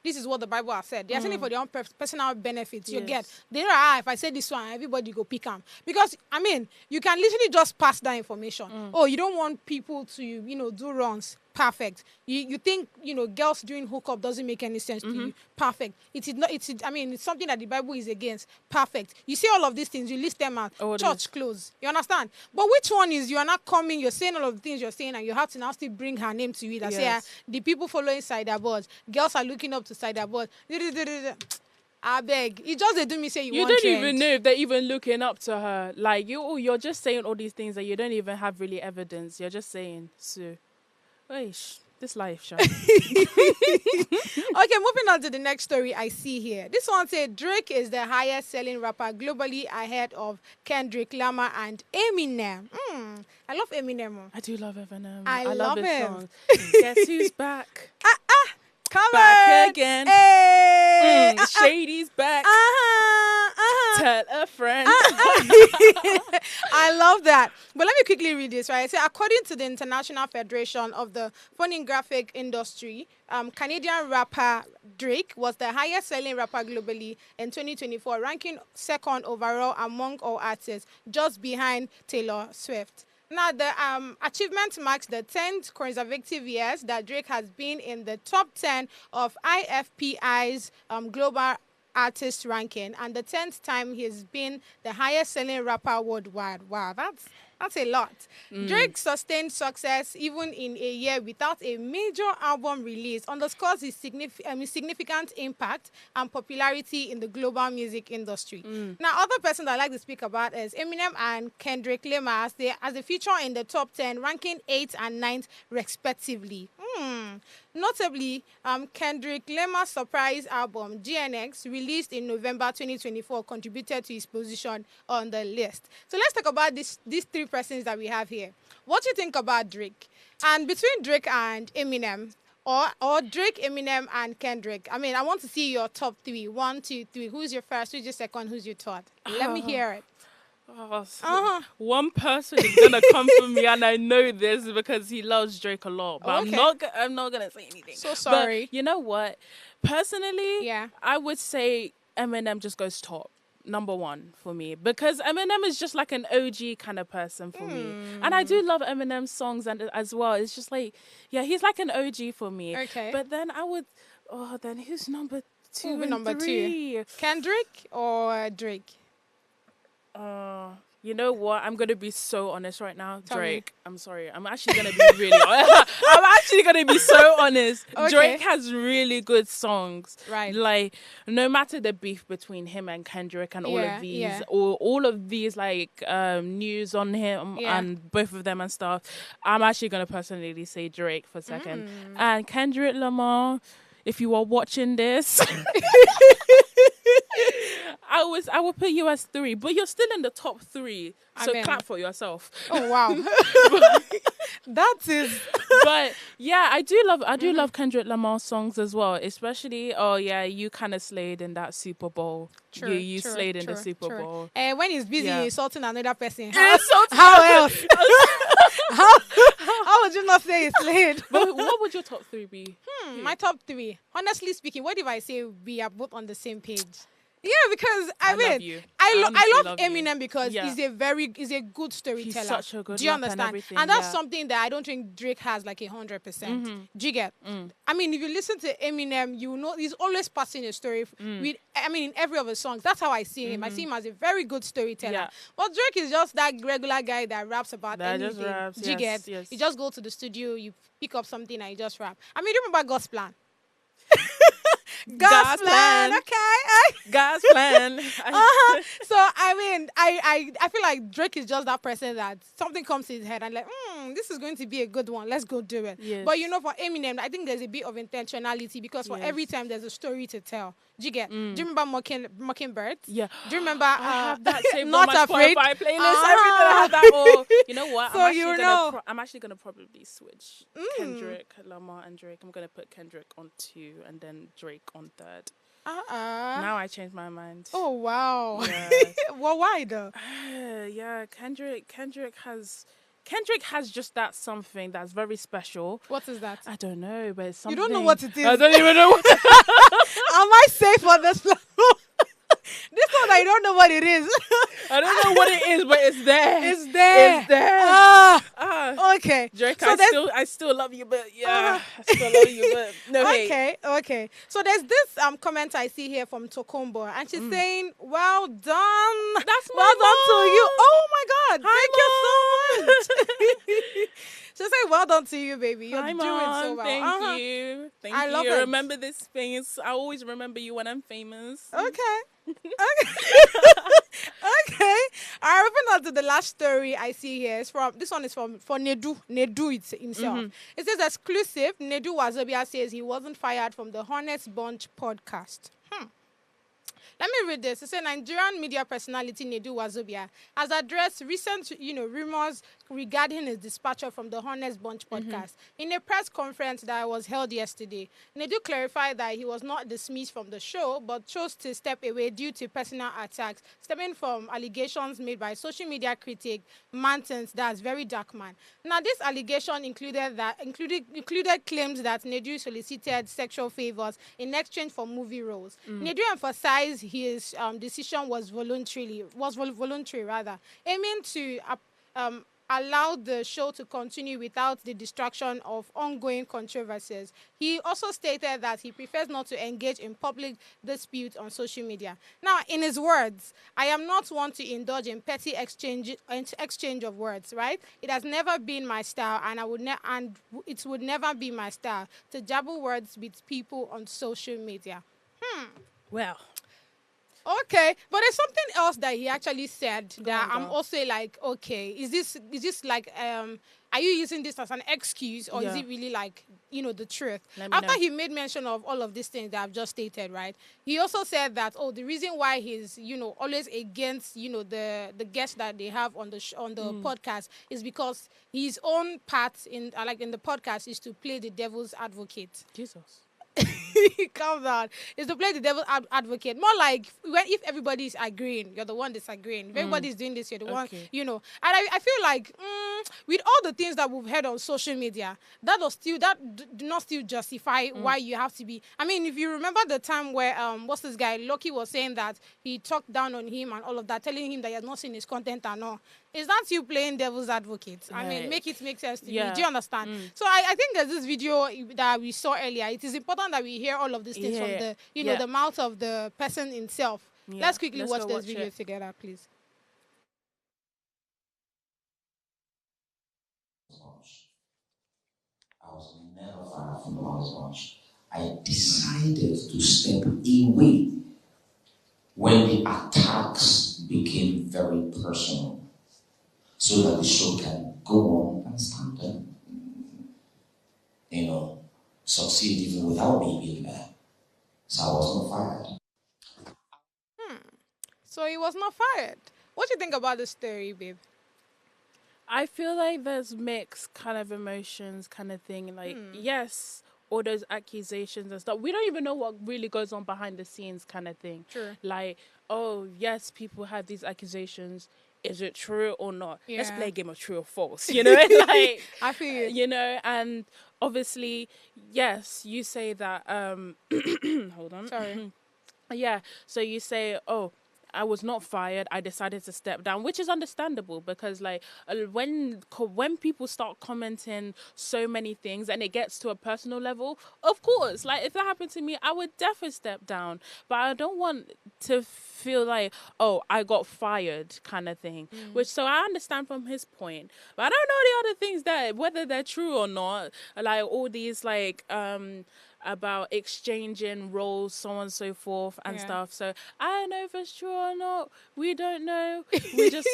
this is what the Bible has said. They are saying it for their own personal benefits. You get. They are if I say this one, everybody go pick them because I mean you can literally just pass that information. Oh, you don't want people to do wrongs. Perfect. You think girls doing hookup doesn't make any sense to you? Perfect. It is not. It's something that the Bible is against. Perfect. You see all of these things, you list them out. Church close. You understand? But which one is you are not coming? You're saying all of the things you're saying, and you have to now still bring her name to it. I say the people following Cyberboard, girls are looking up to Cyberboard. I beg. You just they do me say you want don't trend. even know if they're even looking up to her. Like you're just saying all these things that you don't even have really evidence. You're just saying so. This life, Sha. Okay, moving on to the next story I see here. This one said Drake is the highest selling rapper globally ahead of Kendrick Lamar and Eminem. I love Eminem. I do love Eminem. I love his him. songs. Guess who's back? Come Back on. again. Hey. Shady's back. Tell a friend. I love that. But let me quickly read this, right? So according to the International Federation of the Phonographic Industry, Canadian rapper Drake was the highest selling rapper globally in 2024, ranking second overall among all artists, just behind Taylor Swift. Now, the achievement marks the 10th consecutive years that Drake has been in the top 10 of IFPI's global artist ranking, and the 10th time he's been the highest selling rapper worldwide. Wow, that's a lot. Drake sustained success even in a year without a major album release, underscores his significant impact and popularity in the global music industry. Now, other person that I like to speak about is Eminem and Kendrick Lamar as they feature in the top 10, ranking 8th and 9th respectively. Notably, Kendrick Lamar's surprise album, GNX, released in November 2024, contributed to his position on the list. So let's talk about these three persons that we have here. What do you think about Drake? And between Drake and Eminem, or Drake, Eminem, and Kendrick, I mean, I want to see your top three. 1, 2, 3. Who's your first? Who's your second? Who's your third? Let me hear it. One person is gonna come for me, and I know this because he loves Drake a lot. But I'm not gonna say anything. So sorry. But you know what? Personally, Yeah. I would say Eminem just goes top. Number one for me, because Eminem is just like an OG kind of person for me, and I do love Eminem's songs and as well. It's just like, yeah, he's like an OG for me. Okay. But then then who's number two? Who will be and number three? 2? Kendrick or Drake? You know what? I'm gonna be so honest right now. Tell me. Drake. I'm sorry. I'm actually gonna be really honest. I'm actually gonna be so honest. Okay. Drake has really good songs. Right. Like, no matter the beef between him and Kendrick and all of these, or all of these like news on him and both of them and stuff, I'm actually gonna personally say Drake for second. And Kendrick Lamar, if you are watching this. I would put you as 3, but you're still in the top 3. So clap for yourself. Oh wow. That is. But yeah, I do love Kendrick Lamar songs as well, especially you kind of slayed in that Super Bowl. You slayed in the Super Bowl. And when he's busy insulting another person, Insulting how else? How would you not say it's slayed? But what would your top 3 be? My top 3. Honestly speaking, what if I say we are both on the same page? Yeah, because I love Eminem because he's a good storyteller. He's such a good Do you rapper understand? And that's something that I don't think Drake has like 100%. Do you get? I mean, if you listen to Eminem, you know he's always passing a story with. I mean, in every of his songs, that's how I see him. I see him as a very good storyteller. Yeah. But Drake is just that regular guy that raps about anything. Just raps, Do you get? Yes. You just go to the studio, you pick up something, and you just rap. I mean, do you remember God's Plan? God's plan, okay. God's plan. So I mean, I feel like Drake is just that person that something comes to his head and like, this is going to be a good one. Let's go do it. Yes. But for Eminem, I think there's a bit of intentionality because for every time there's a story to tell. Do you get? Do you remember Mockingbird? Yeah. Do you remember? I have that saved Not on my Afraid? Spotify playlist. Everything I have that. Or you know what? So I'm actually gonna probably switch Kendrick Lamar and Drake. I'm gonna put Kendrick on 2 and then Drake on 3rd. Now I changed my mind. Oh wow. Yeah. Well, why though? Yeah, Kendrick has just that something that's very special. What is that? I don't know, but it's You something. don't know what it is. I don't even know what. Am I safe on this platform? This one, I don't know what it is. I don't know what it is, but it's there. It's there. It's there. Okay. Drake, So I still love you, but I still love you, but no hate. Okay. So there's this comment I see here from Tokombo, and she's saying, "Well done. That's my well done to mom. you. Oh my God, Hi, thank you so much." She said, "Well done to you, baby. You're Hi, doing Mom. so well." Thank you. Thank I you. love it. Remember this face. I always remember you when I'm famous. Okay. Okay. I moving on to the last story I see here. This one is from for Nedu. Nedu himself. It says exclusive. Nedu Wazobia says he wasn't fired from the Honest Bunch podcast. Let me read this. It says Nigerian media personality Nedu Wazobia has addressed recent, rumors regarding his dispatcher from the Honest Bunch podcast. In a press conference that was held yesterday, Nedu clarified that he was not dismissed from the show, but chose to step away due to personal attacks stemming from allegations made by social media critic Mantens, that's very dark man. Now, this allegation included claims that Nedu solicited sexual favors in exchange for movie roles. Nedu emphasized his decision was voluntary, aiming to allow the show to continue without the distraction of ongoing controversies. He also stated that he prefers not to engage in public disputes on social media. Now, in his words, I am not one to indulge in petty exchange of words, right? It has never been my style, and it would never be my style to jabber words with people on social media. Well. Okay, but there's something else that he actually said that on, I'm also like, okay, is this like are you using this as an excuse, or is it really like, the truth? After he made mention of all of these things that I've just stated, right? He also said that, the reason why he's, always against, the guests that they have on the podcast is because his own part in the podcast is to play the devil's advocate. Jesus. Calm down. Is to play the devil's advocate. More like if everybody's agreeing, you're the one disagreeing. If everybody's doing this, you're the one, And I feel like with all the things that we've heard on social media, that do not still justify why you have to be. I mean, if you remember the time where what's this guy Loki was saying that he talked down on him and all of that, telling him that he has not seen his content and all. Is that you playing devil's advocate? I mean, make it make sense to me. Do you understand? So I think there's this video that we saw earlier. It is important that we hear all of these things from the the mouth of the person himself. Let's quickly watch this video together, please. I was never far from Honest Bunch. I decided to step away when the attacks became very personal, so that the show can go on and stand and, succeed even without me being there. So I was not fired. So he was not fired. What do you think about the story, babe? I feel like there's mixed kind of emotions kind of thing. Like, yes, all those accusations and stuff. We don't even know what really goes on behind the scenes kind of thing. True. Like, oh, yes, people have these accusations. Is it true or not? Yeah. Let's play a game of true or false, Like, I feel you. And obviously, yes, you say that, hold on. Sorry. Yeah, so you say, oh, I was not fired. I decided to step down, which is understandable because, like, when people start commenting so many things and it gets to a personal level, of course, like, if that happened to me, I would definitely step down. But I don't want to feel like, oh, I got fired kind of thing, which, so I understand from his point. But I don't know the other things that, whether they're true or not, like all these, like, about exchanging roles, so on and so forth and stuff. So I don't know if it's true or not. We don't know. We just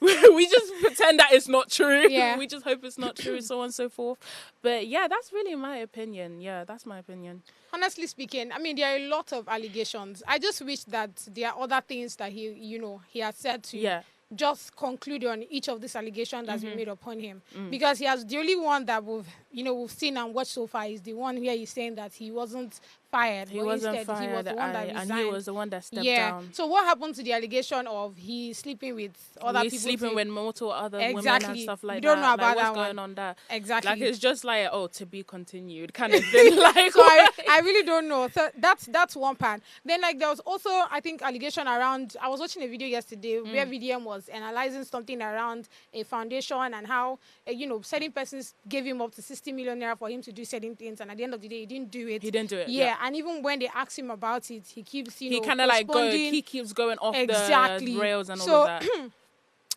we just pretend that it's not true. Yeah. We just hope it's not true, so on and so forth. But yeah, that's really my opinion. Yeah, that's my opinion. Honestly speaking, I mean, there are a lot of allegations. I just wish that there are other things that he has said to just conclude on each of these allegations that's been made upon him. Because he has the only one that we've seen and watched so far is the one where he's saying that he wasn't fired. He but wasn't instead, fired. He was the one that resigned. And he was the one that stepped yeah. down. So what happened to the allegation of he sleeping with other He's people? sleeping with multiple other women Exactly. and stuff like We that. don't know Like, about what's that going one. on there? Exactly. Like it's just like to be continued kind of thing. Like so I really don't know. So that's one part. Then like there was also I think allegation around. I was watching a video yesterday where VDM was analyzing something around a foundation and how certain persons gave him up to 60 million naira for him to do certain things, and at the end of the day he didn't do it. He didn't do it. Yeah, and even when they asked him about it, he keeps he kind of like he keeps going off the rails and all of that.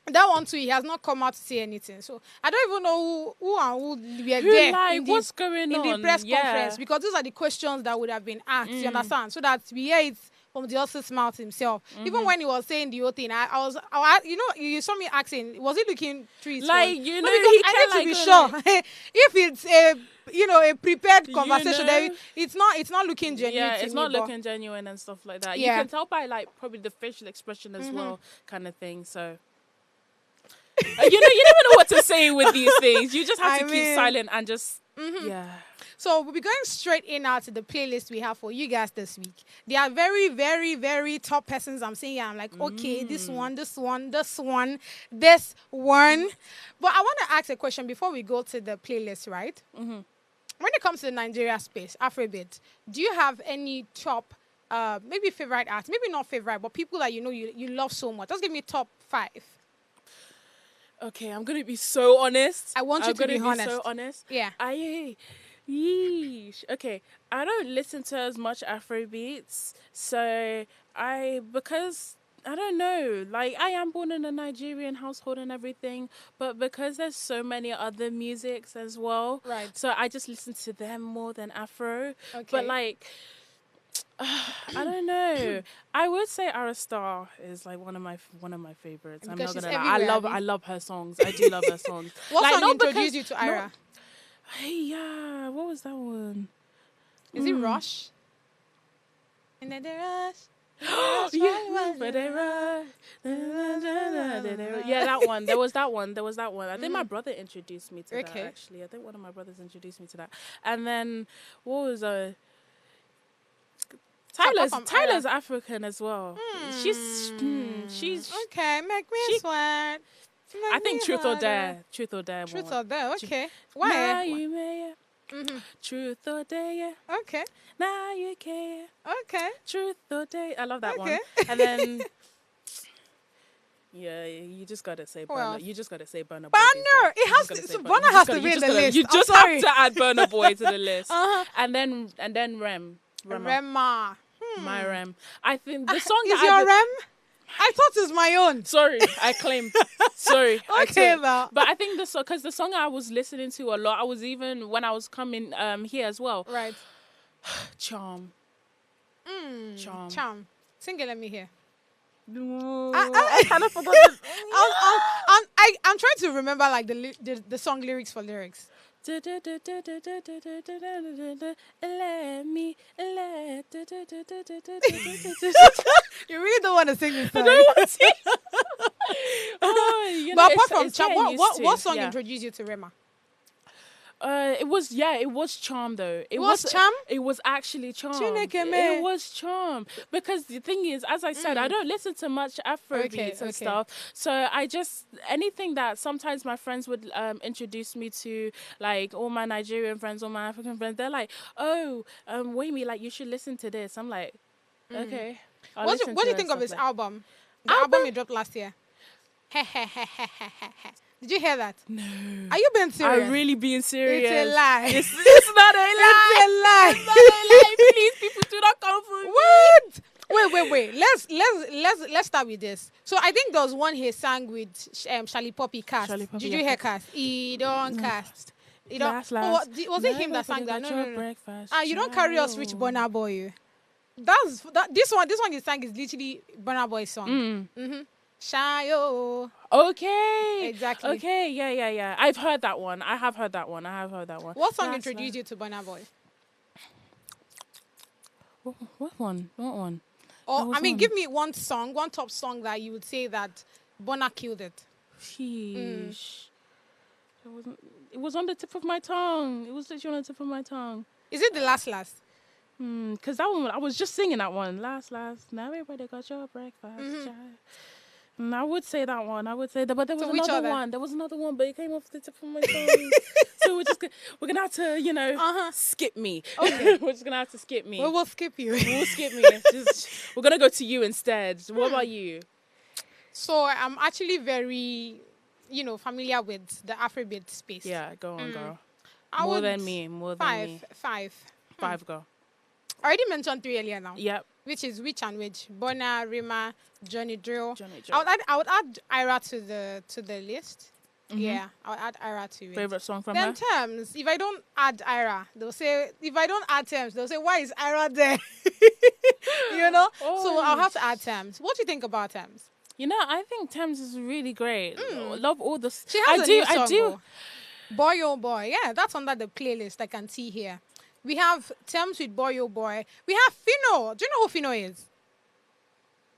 That one too, he has not come out to say anything. So I don't even know who and who were there. Like, what's going on? In the press conference, because those are the questions that would have been asked, you understand? So that we hear it from the horse's mouth himself. Even when he was saying the whole thing, you saw me asking, was he looking through his phone? You No, know, because I need to be sure. If it's a prepared conversation, then it's not looking genuine. Yeah, to it's me, not but looking genuine and stuff like that. Yeah. You can tell by like probably the facial expression as well, kind of thing. So. You never know what to say with these things. You just have to keep silent and just yeah. So we'll be going straight in now to the playlist we have for you guys this week. They are very, very, very top persons. I'm saying, I'm like, okay, this one. But I want to ask a question before we go to the playlist, right? When it comes to the Nigeria space, Afrobeat, do you have any top, maybe favorite artists, maybe not favorite, but people that you love so much? Just give me top 5. Okay, I'm gonna be so honest. I want you to be honest. So honest. Yeah. Yeesh. Okay, I don't listen to as much Afrobeats, so because I don't know. Like, I am born in a Nigerian household and everything, but because there's so many other musics as well, right? So I just listen to them more than Afro. Okay. But like. I don't know. I would say Arastar is like one of my favorites. Because I'm not she's gonna lie. everywhere, I love her songs. I do love her songs. What like, song introduced you to Ira? Yeah, what was that one? Is it Rush? And then the Rush. Yeah, that one. There was that one. I think my brother introduced me to that, actually. I think one of my brothers introduced me to that. And then, what was Tyler's African as well. She's okay. Make me sweat. I think Truth or Dare. Truth or Dare. Okay. Why? Truth or Dare. Yeah. Okay. Now you care. Okay. Truth or Dare. I love that one. And then. Yeah, you just gotta say Burna. You just gotta say Burna Boy. Burna! It has to. Burna has to be in the list. You just have to add Burna Boy to the list. And then Rema. My Rem. I think the song is your Rem. I thought it was my own. Sorry, I claimed. Sorry. Okay, but I think because the song I was listening to a lot, I was even when I was coming here as well. Right. Charm. Charm. Sing it, let me hear. I kind of forgot. I'm trying to remember like the song lyrics for lyrics. You really don't want to sing this song. I don't want to. But apart from Charm, what song introduced you to Rema? It was Charm though. It was Charm? It was actually Charm. It was Charm. Because the thing is, as I said, I don't listen to much Afrobeats and stuff. So I just anything that sometimes my friends would introduce me to, like all my Nigerian friends, all my African friends, they're like, "Oh, Wayme, like you should listen to this." I'm like, okay. What do you think of his album? The album he dropped last year. Did you hear that? No. Are you being serious? I'm really being serious. It's a lie. It's not a lie. It's a lie. It's not a lie. Please, people, do not come for me. Wait. Let's start with this. So I think there was one he sang with Charlie Poppy Cast. Did you hear Cast? He don't cast. You don't. Was it him that sang that? No. You don't carry us, rich Burna Boy. This one he sang is literally Burna Boy's song. Shayo. Okay. Exactly. Okay. Yeah. I've heard that one. I have heard that one. What song introduced you to Burna Boy? What one? Or give me one song, one top song that you would say that Burna killed it. Sheesh. It was on the tip of my tongue. It was literally on the tip of my tongue. Is it the last? Because that one, I was just singing that one. Last. Now everybody got your breakfast, child. I would say that one. I would say that, but there was another one. There was another one, but it came off the tip of my tongue. So we're gonna have to, skip me. Okay. We're just gonna have to skip me. Well, we'll skip you. We'll skip me. We're gonna go to you instead. What about you? So I'm actually very, familiar with the Afrobeat space. Yeah, go on, girl. More than me. Five, girl. I already mentioned 3 earlier now. Yep. Which is which and which? Bona, Rima, Johnny Drill. I would add Ira to the list. Yeah, I would add Ira to it. Favorite song from her? Terms. If I don't add Ira, they'll say. If I don't add Terms, they'll say, why is Ira there? So I'll have to add Terms. What do you think about Terms? I think Thames is really great. Love all the. She has a new song, I do. Boy Oh Boy, yeah, that's under the playlist. I can see here. We have Thames with Boy Oh Boy. We have Fino. Do you know who Fino is?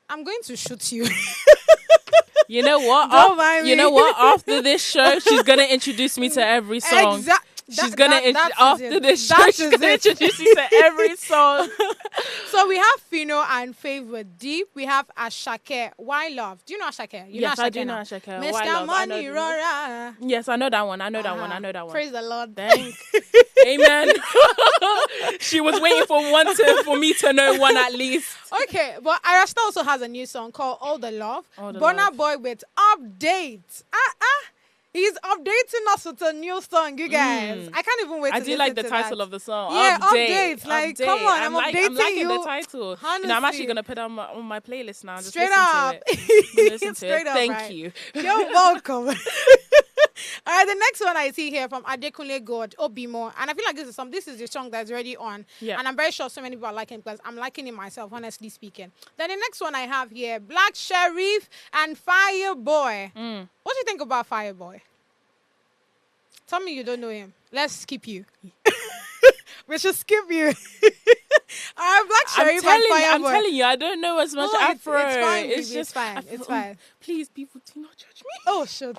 I'm going to shoot you. You know what? Don't mind me. You know what? After this show, she's gonna introduce me to every song. Exactly. She's gonna after this show, she's gonna introduce me to every song. So we have Fino and Fave with Deep. We have Ashake. Why Love? Do you know Ashake? Yes, I do know Ashake. Mr. Money Rora. Yes, I know that one. I know that one. Praise the Lord. Thank. Amen. She was waiting for me to know one at least. Okay, but Arasta also has a new song called All the Love. Burna Boy with Update. He's updating us with a new song, you guys. I can't even wait to listen to that. I do like the title of the song. Yeah, Update. Like, come on, I'm updating I'm liking you. the title. Honestly. I'm actually going to put it on my playlist now. Just straight up. Listen to Straight it. up, Thank right? you. You're welcome. All right, the next one I see here from Adekunle God, Obimo. And I feel like this is the song that's already on. Yeah. And I'm very sure so many people are liking it because I'm liking it myself, honestly speaking. Then the next one I have here, Black Sheriff and Fireboy. What do you think about Fireboy? Tell me you don't know him. Let's skip you. We should skip you. All right, Black Sheriff and Fireboy. I'm telling you, I don't know as much Afro. It's fine, it's fine. It's fine. Please, people, do not judge me. Oh, shit.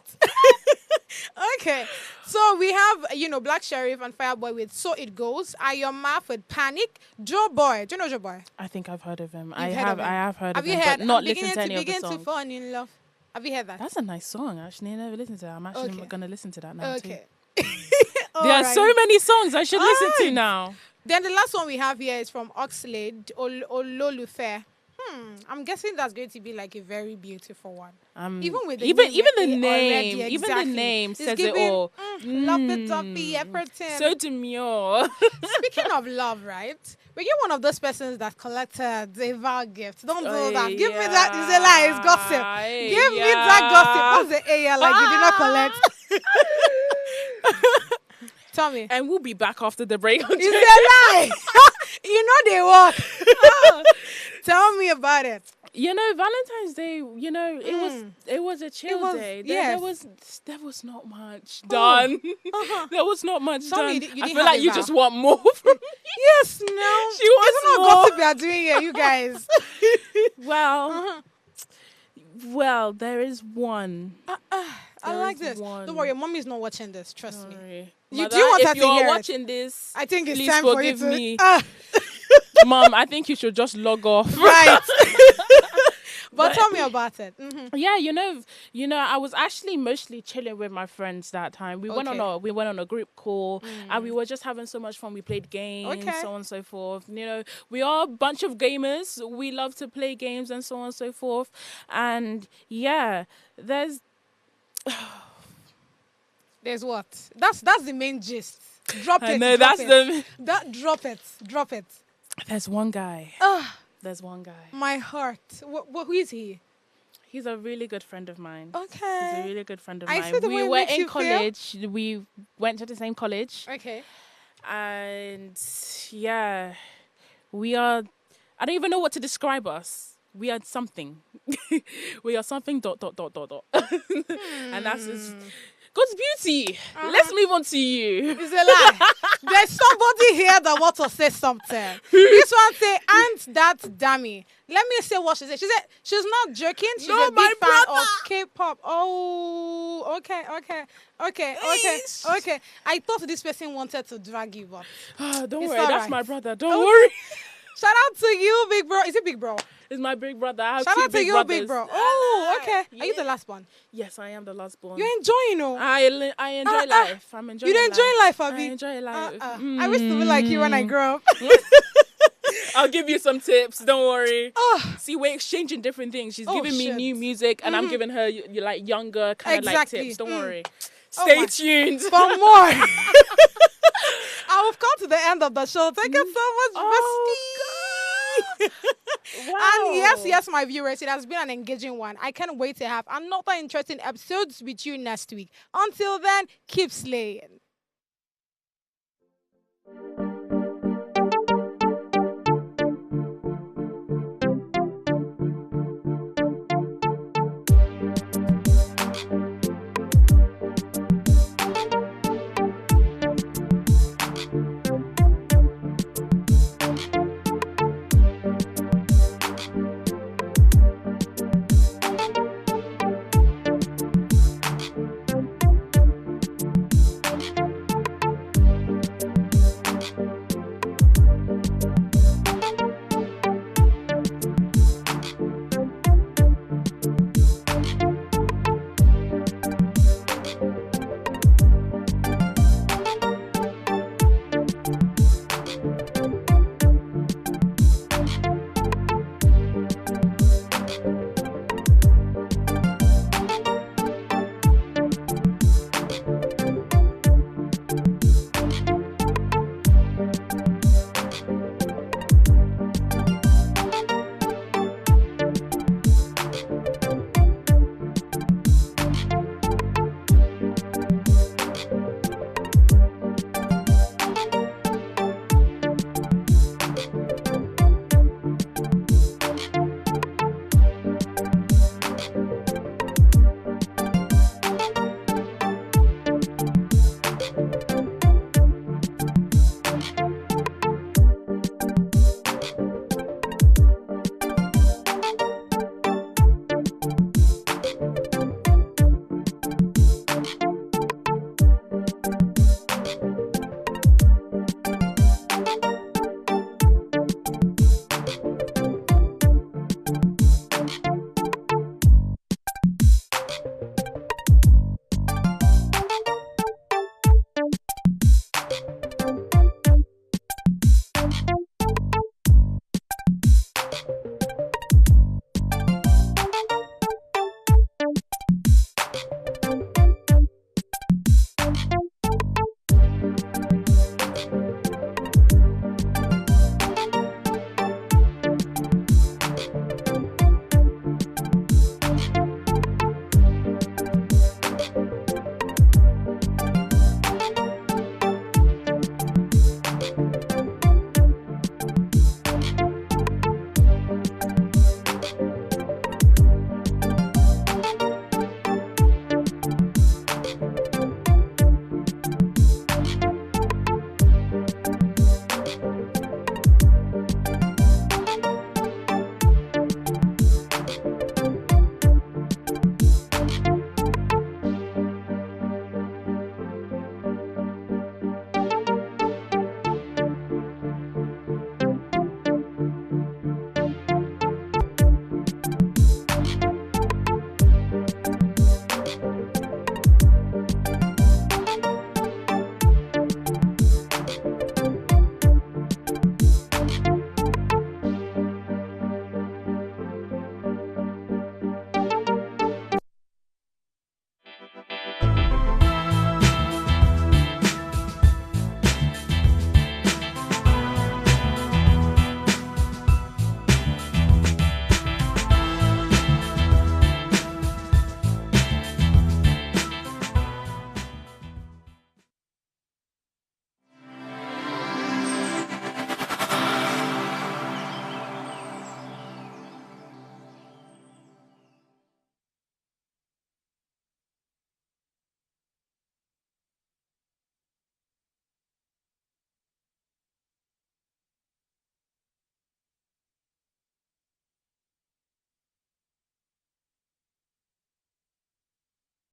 Okay. So we have, Black Sheriff and Fireboy with So It Goes. Ayomaf with Panic. Joe Boy. Do you know Joe Boy? I think I've heard of him. I have heard of him. Have you heard? But not listened to any of the songs. Begin to Fall in Love. Have you heard that? That's a nice song, actually. I never listened to that. I'm actually going to listen to that now, too. There are so many songs I should listen to now. Then the last one we have here is from Oxlade, Ololufe. I'm guessing that's going to be like a very beautiful one. Even with the name says it all. Love it, Duffy, everything. So demure. Speaking of love, right? When you're one of those persons that collected a vow gift, don't do that. Give me that. It's a lie. It's gossip. Give me that gossip. What's the A like you did not collect? Tell me. And we'll be back after the break. It's a lie. They work. Tell me about it. Valentine's Day, it was a chill day. There was not much done. There was not much done. I feel like you just want more from me. Yes, no. She wants more. It's not gossip we are doing here, you guys. Well, there is one. I like this. One. Don't worry, your mommy's not watching this. Trust me. Mother, do you want her if to hear you're watching this, I think it's please time forgive for you to. Me. Mom, I think you should just log off. Right. But tell me about it. Yeah, I was actually mostly chilling with my friends that time. We went on a group call and we were just having so much fun. We played games, so on and so forth. We are a bunch of gamers. We love to play games and so on and so forth. And yeah, there's what? That's the main gist. Drop it. No, drop it. There's one guy. There's one guy. My heart. Who is he? He's a really good friend of mine. Okay. He's a really good friend of mine. We were in college. We went to the same college. Okay. And yeah, we are. I don't even know what to describe us. We are something. We are something. ... And that's just. God's beauty. Let's move on to you. It's a lie. There's somebody here that wants to say something. This one say, "Aunt, that's Dami." Let me say what she said. She said she's not joking. She's No, a my big fan brother. of K-pop. Oh, okay. I thought this person wanted to drag you, but Don't It's worry, all that's right. my brother. Don't worry. shout out to you, big bro. Is it big bro? It's my big brother. I have Shout two out to big you, brothers. big bro. Oh, okay. Are you the last one? Yes, I am the last born. You're enjoying, oh. I enjoy life. I'm enjoying You life. enjoying life, I Abby? enjoy life. I wish to be like you when I grow up. I'll give you some tips. Don't worry. Oh. See, we're exchanging different things. She's Oh, giving me shit. new music, and I'm giving her like younger kind of like Exactly. tips. Don't worry. Oh Stay my- tuned. For more. I've come to the end of the show. Thank you so much, Oh, bestie. Wow. And yes, my viewers, it has been an engaging one. I can't wait to have another interesting episodes with you next week. Until then, keep slaying.